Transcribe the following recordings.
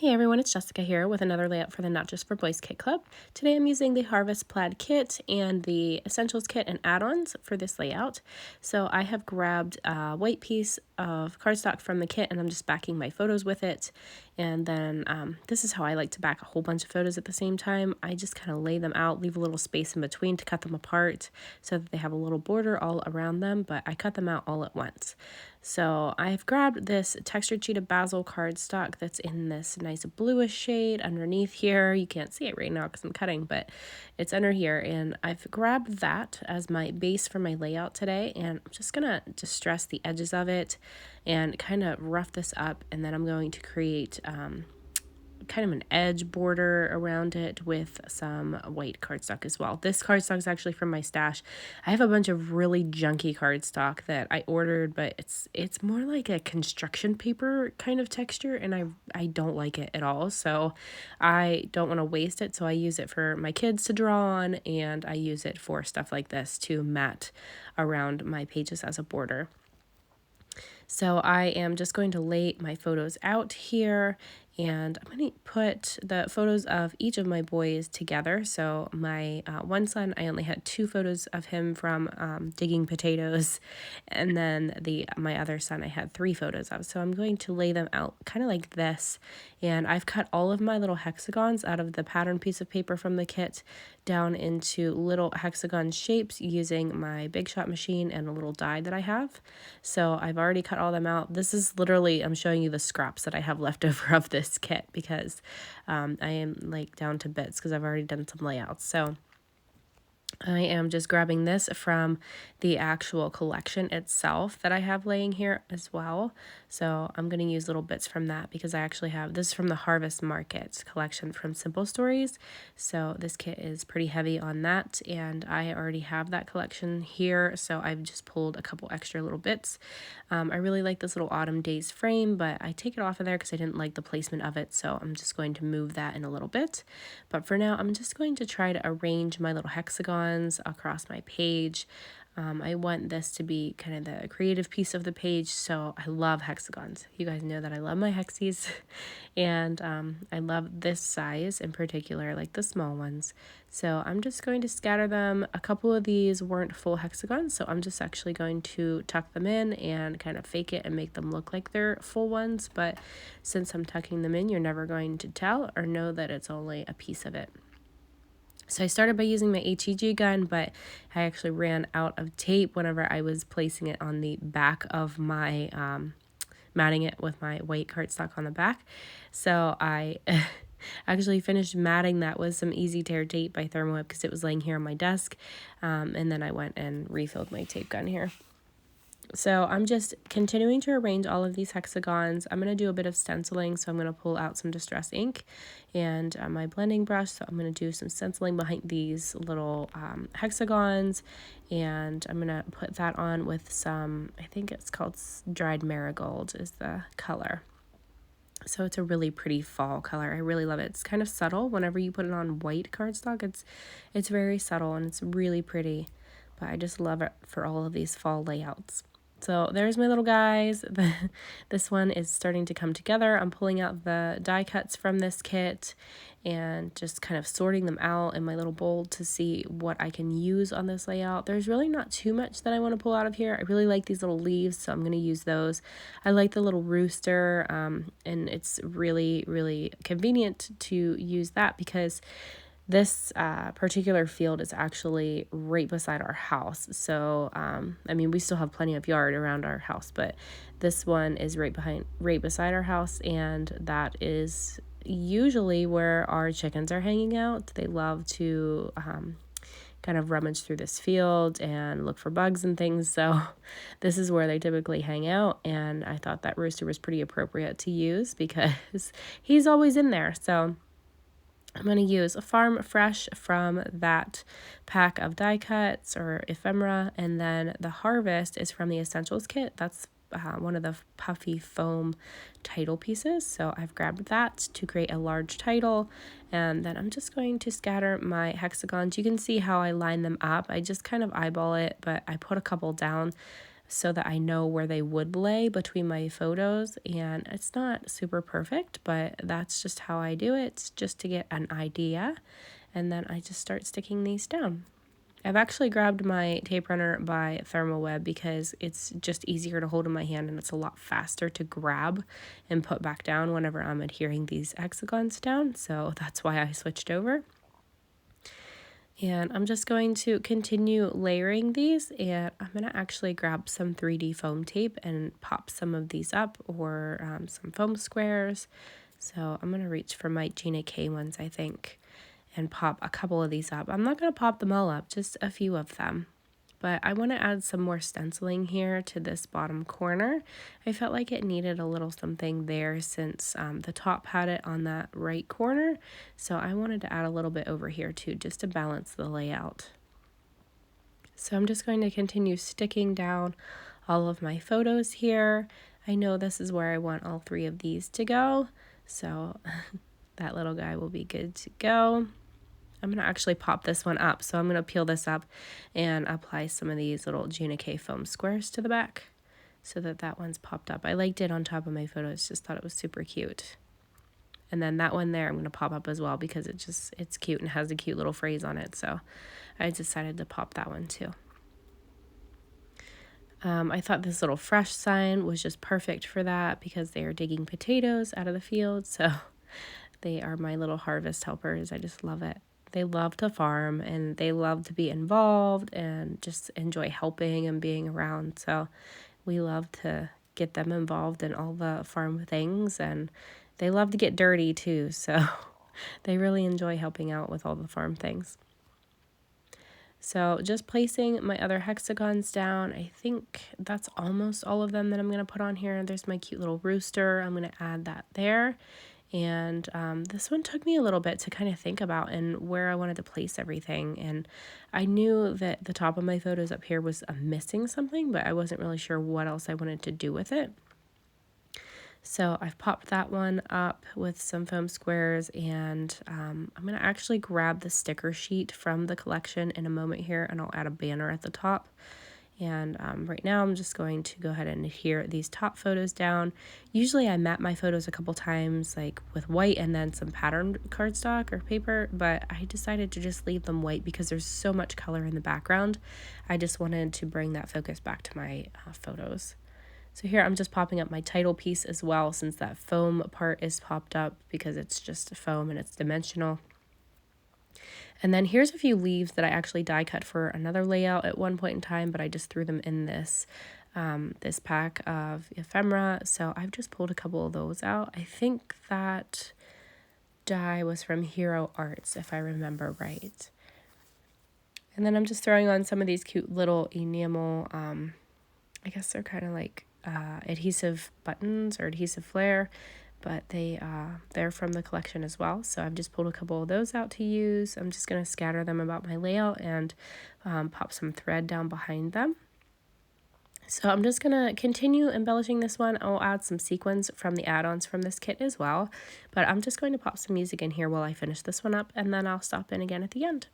Hey everyone, it's Jessica here with another layout for the Not Just for Boys Kit Club. Today I'm using the Harvest Plaid kit and the Essentials kit and add-ons for this layout. So I have grabbed a white piece of cardstock from the kit and I'm just backing my photos with it. And then this is how I like to back a whole bunch of photos at the same time. I just kind of lay them out, leave a little space in between to cut them apart so that they have a little border all around them, but I cut them out all at once. So I've grabbed this textured sheet of basil cardstock that's in this nice bluish shade underneath here. You can't see it right now because I'm cutting, but it's under here. And I've grabbed that as my base for my layout today. And I'm just going to distress the edges of it and kind of rough this up. And then I'm going to create kind of an edge border around it with some white cardstock as well. This cardstock is actually from my stash. I have a bunch of really junky cardstock that I ordered, but it's more like a construction paper kind of texture, and I don't like it at all. So I don't want to waste it, so I use it for my kids to draw on, and I use it for stuff like this to mat around my pages as a border. So I am just going to lay my photos out here, and I'm going to put the photos of each of my boys together. So my one son, I only had 2 photos of him from digging potatoes, and then my other son I had 3 photos of. So I'm going to lay them out kind of like this, and I've cut all of my little hexagons out of the pattern piece of paper from the kit down into little hexagon shapes using my Big Shot machine and a little die that I have. So I've already cut all them out. This is literally, I'm showing you the scraps that I have left over of this kit because I am like down to bits because I've already done some layouts. So I am just grabbing this from the actual collection itself that I have laying here as well. So I'm going to use little bits from that because I actually have, this is from the Harvest Market collection from Simple Stories. So this kit is pretty heavy on that, and I already have that collection here. So I've just pulled a couple extra little bits. I really like this little Autumn Days frame, but I take it off of there because I didn't like the placement of it. So I'm just going to move that in a little bit. But for now, I'm just going to try to arrange my little hexagons across my page. I want this to be kind of the creative piece of the page, so I love hexagons. You guys know that I love my hexies, and I love this size in particular, like the small ones. So I'm just going to scatter them. A couple of these weren't full hexagons, so I'm just actually going to tuck them in and kind of fake it and make them look like they're full ones. But since I'm tucking them in, you're never going to tell or know that it's only a piece of it. So I started by using my HEG gun, but I actually ran out of tape whenever I was placing it on the back of my, matting it with my white cardstock on the back. So I actually finished matting that with some easy tear tape by Thermoweb because it was laying here on my desk. And then I went and refilled my tape gun here. So I'm just continuing to arrange all of these hexagons. I'm going to do a bit of stenciling, so I'm going to pull out some distress ink and my blending brush. So I'm going to do some stenciling behind these little hexagons, and I'm going to put that on with some, I think it's called dried marigold is the color. So it's a really pretty fall color. I really love it. It's kind of subtle. Whenever you put it on white cardstock, it's very subtle and it's really pretty. But I just love it for all of these fall layouts. So there's my little guys. This one is starting to come together. I'm pulling out the die cuts from this kit and just kind of sorting them out in my little bowl to see what I can use on this layout. There's really not too much that I want to pull out of here. I really like these little leaves, so I'm going to use those. I like the little rooster, and it's really, really convenient to use that because this particular field is actually right beside our house. So, I mean, we still have plenty of yard around our house, but this one is right beside our house, and that is usually where our chickens are hanging out. They love to kind of rummage through this field and look for bugs and things. So this is where they typically hang out, and I thought that rooster was pretty appropriate to use because he's always in there. So I'm going to use a Farm Fresh from that pack of die cuts or ephemera, and then the Harvest is from the Essentials kit. That's one of the puffy foam title pieces, so I've grabbed that to create a large title, and then I'm just going to scatter my hexagons. You can see how I line them up. I just kind of eyeball it, but I put a couple down so that I know where they would lay between my photos. And it's not super perfect, but that's just how I do it, just to get an idea. And then I just start sticking these down. I've actually grabbed my tape runner by Thermal Web because it's just easier to hold in my hand and it's a lot faster to grab and put back down whenever I'm adhering these hexagons down. So that's why I switched over. And I'm just going to continue layering these, and I'm going to actually grab some 3D foam tape and pop some of these up, or some foam squares. So I'm going to reach for my Gina K ones, I think, and pop a couple of these up. I'm not going to pop them all up, just a few of them. But I want to add some more stenciling here to this bottom corner. I felt like it needed a little something there since the top had it on that right corner. So I wanted to add a little bit over here too, just to balance the layout. So I'm just going to continue sticking down all of my photos here. I know this is where I want all 3 of these to go. So that little guy will be good to go. I'm going to actually pop this one up. So I'm going to peel this up and apply some of these little Gina K foam squares to the back so that that one's popped up. I liked it on top of my photos, just thought it was super cute. And then that one there I'm going to pop up as well because it's cute and has a cute little phrase on it. So I decided to pop that one too. I thought this little fresh sign was just perfect for that because they are digging potatoes out of the field. So they are my little harvest helpers. I just love it. They love to farm and they love to be involved and just enjoy helping and being around. So we love to get them involved in all the farm things, and they love to get dirty too. So they really enjoy helping out with all the farm things. So just placing my other hexagons down. I think that's almost all of them that I'm going to put on here. There's my cute little rooster. I'm going to add that there. And this one took me a little bit to kind of think about and where I wanted to place everything. And I knew that the top of my photos up here was missing something, but I wasn't really sure what else I wanted to do with it. So I've popped that one up with some foam squares, and I'm going to actually grab the sticker sheet from the collection in a moment here, and I'll add a banner at the top. And right now I'm just going to go ahead and adhere these top photos down. Usually I map my photos a couple times, like with white and then some patterned cardstock or paper, but I decided to just leave them white because there's so much color in the background. I just wanted to bring that focus back to my photos. So here I'm just popping up my title piece as well, since that foam part is popped up because it's just foam and it's dimensional. And then here's a few leaves that I actually die cut for another layout at one point in time, but I just threw them in this this pack of ephemera. So I've just pulled a couple of those out. I think that die was from Hero Arts, if I remember right. And then I'm just throwing on some of these cute little enamel, I guess they're kind of like adhesive buttons or adhesive flare, but they're from the collection as well. So I've just pulled a couple of those out to use. I'm just going to scatter them about my layout and pop some thread down behind them. So I'm just going to continue embellishing this one. I'll add some sequins from the add-ons from this kit as well, but I'm just going to pop some music in here while I finish this one up, and then I'll stop in again at the end.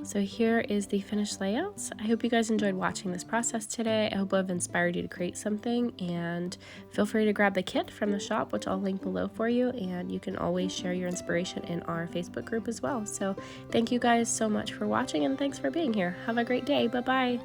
So here is the finished layouts. I hope you guys enjoyed watching this process today. I hope I've inspired you to create something, and feel free to grab the kit from the shop, which I'll link below for you, and you can always share your inspiration in our Facebook group as well. So thank you guys so much for watching, and thanks for being here. Have a great day. Bye-bye.